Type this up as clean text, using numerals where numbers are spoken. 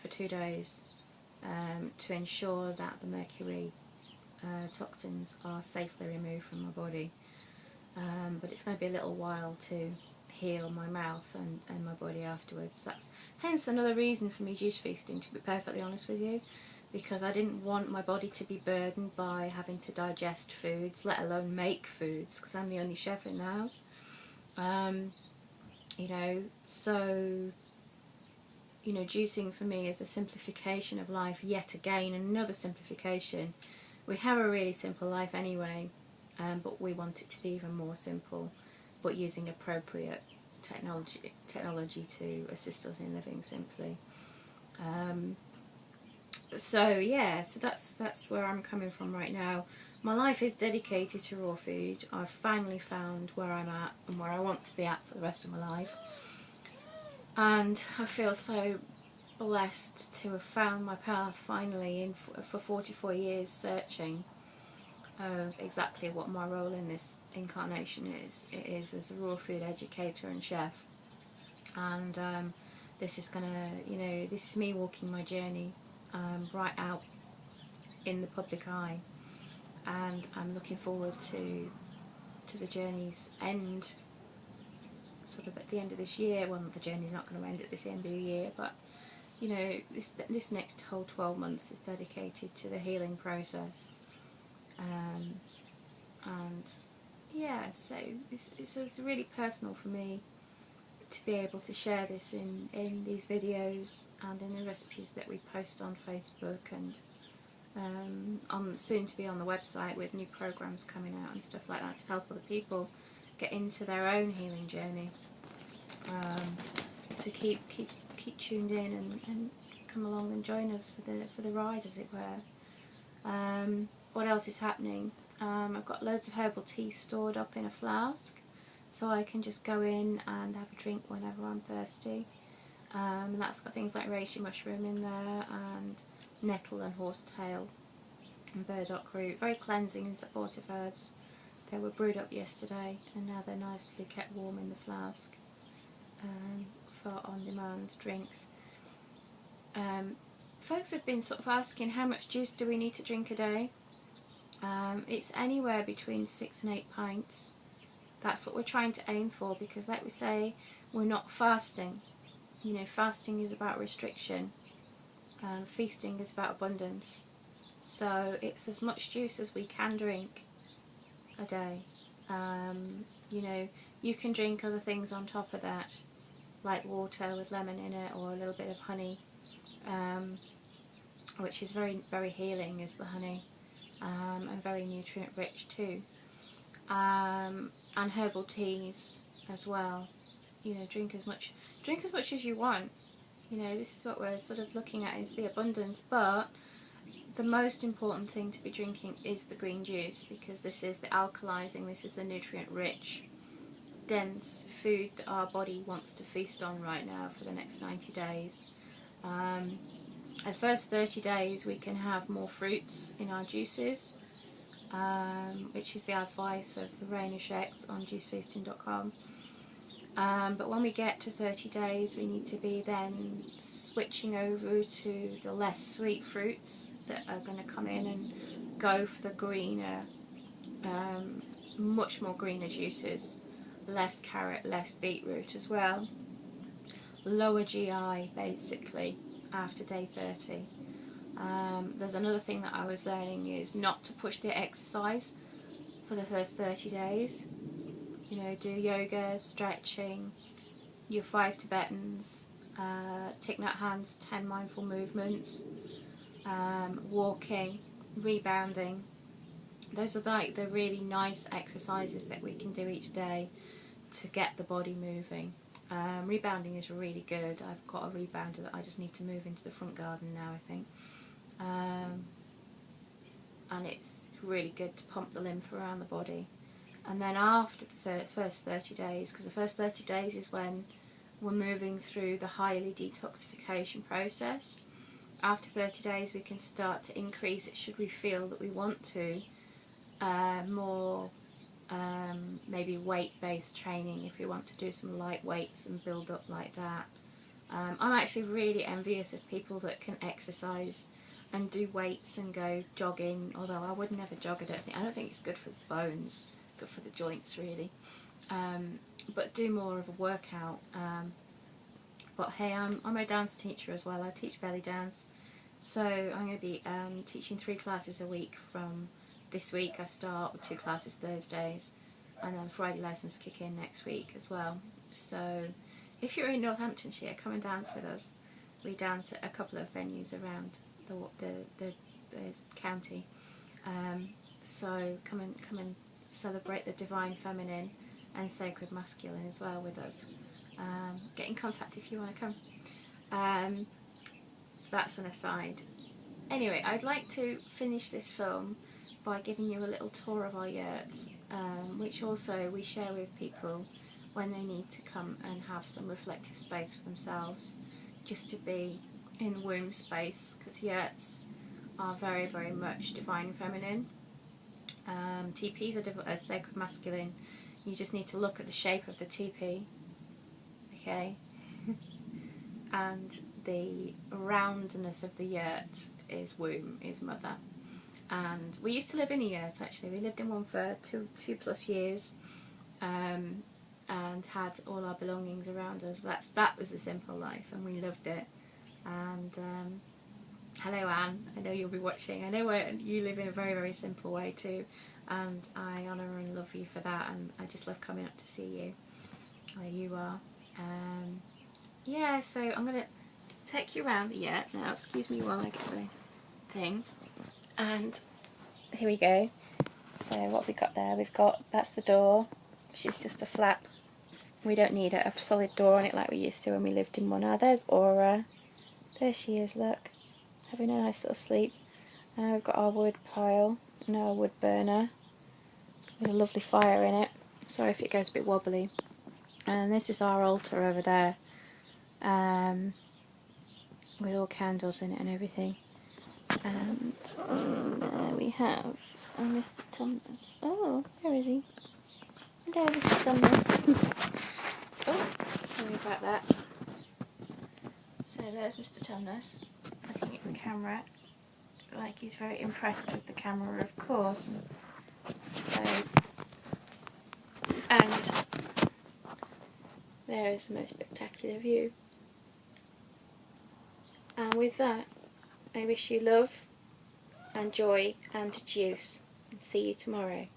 for 2 days to ensure that the mercury toxins are safely removed from my body. But it's going to be a little while to heal my mouth and my body afterwards. That's hence another reason for me juice feasting, to be perfectly honest with you, because I didn't want my body to be burdened by having to digest foods, let alone make foods, because I'm the only chef in the house. You know, so, you know, juicing for me is a simplification of life yet again, another simplification. We have a really simple life anyway, but we want it to be even more simple, but using appropriate technology to assist us in living simply. So yeah, so that's where I'm coming from right now. My life is dedicated to raw food. I've finally found where I'm at and where I want to be at for the rest of my life, and I feel so blessed to have found my path finally for 44 years searching of exactly what my role in this incarnation is. It is as a raw food educator and chef, and this is gonna, you know, this is me walking my journey right out in the public eye, and I'm looking forward to the journey's end, sort of at the end of this year. Well, the journey's not going to end at this end of the year, but you know, this next whole 12 months is dedicated to the healing process. And yeah, so it's really personal for me to be able to share this in these videos and in the recipes that we post on Facebook, and I'm soon to be on the website with new programs coming out and stuff like that to help other people get into their own healing journey. So keep tuned in and come along and join us for the ride, as it were. What else is happening? I've got loads of herbal tea stored up in a flask, so I can just go in and have a drink whenever I'm thirsty. And that's got things like reishi mushroom in there, and nettle and horsetail and burdock root. Very cleansing and supportive herbs. They were brewed up yesterday, and now they're nicely kept warm in the flask for on-demand drinks. Folks have been sort of asking, how much juice do we need to drink a day? It's anywhere between 6 and 8 pints. That's what we're trying to aim for, because like we say, we're not fasting. You know, fasting is about restriction, feasting is about abundance. So it's as much juice as we can drink a day. You know, you can drink other things on top of that, like water with lemon in it, or a little bit of honey, which is very, very healing, is the honey, and very nutrient rich too. And herbal teas as well. You know, drink as much as you want. You know, this is what we're sort of looking at, is the abundance, but the most important thing to be drinking is the green juice, because this is the alkalizing, this is the nutrient rich, dense food that our body wants to feast on right now for the next 90 days. The first 30 days we can have more fruits in our juices, which is the advice of the Rainer Schecht on juicefeasting.com. But when we get to 30 days, we need to be then switching over to the less sweet fruits that are going to come in and go for the greener, much more greener juices. Less carrot, less beetroot as well. Lower GI, basically, after day 30. There's another thing that I was learning, is not to push the exercise for the first 30 days. You know, do yoga, stretching, your 5 Tibetans, Thich Nhat Hanh's 10 mindful movements, walking, rebounding. Those are like the really nice exercises that we can do each day to get the body moving. Rebounding is really good. I've got a rebounder that I just need to move into the front garden now, I think. And it's really good to pump the lymph around the body. And then after the first 30 days, because the first 30 days is when we're moving through the highly detoxification process. After 30 days we can start to increase it, should we feel that we want to, more maybe weight-based training, if we want to do some light weights and build up like that. I'm actually really envious of people that can exercise and do weights and go jogging, although I would never jog. I don't think it's good for the bones, good for the joints really. But do more of a workout. But hey, I'm a dance teacher as well. I teach belly dance, so I'm going to be teaching 3 classes a week from this week. I start with 2 classes Thursdays, and then Friday lessons kick in next week as well. So if you're in Northamptonshire, come and dance with us. We dance at a couple of venues around the county. So come and celebrate the divine feminine and sacred masculine as well with us. Get in contact if you want to come. That's an aside. Anyway, I'd like to finish this film by giving you a little tour of our yurt, which also we share with people when they need to come and have some reflective space for themselves, just to be in womb space, because yurts are very, very much divine feminine. Teepees are sacred masculine. You just need to look at the shape of the teepee, okay? And the roundness of the yurt is womb, is mother. And we used to live in a yurt actually. We lived in one for two plus years, and had all our belongings around us. That was a simple life, and we loved it. And hello Anne, I know you'll be watching. I know you live in a very, very simple way too, and I honour and love you for that, and I just love coming up to see you where you are. Yeah, so I'm going to take you around the yurt now. Excuse me while I get the thing. And here we go. So what have we got there? That's the door, which is just a flap. We don't need a solid door on it like we used to when we lived in one. There's Aura. There she is, look. Having a nice little sleep. We've got our wood pile and our wood burner with a lovely fire in it. Sorry if it goes a bit wobbly. And this is our altar over there, with all candles in it and everything. And there we have Mr. Thomas. Oh, where is he? There, Mr. Thomas. Oh, sorry about that. So there's Mr. Thomas looking at the camera, like he's very impressed with the camera, of course. So, and there is the most spectacular view. And with that, I wish you love and joy and juice, and see you tomorrow.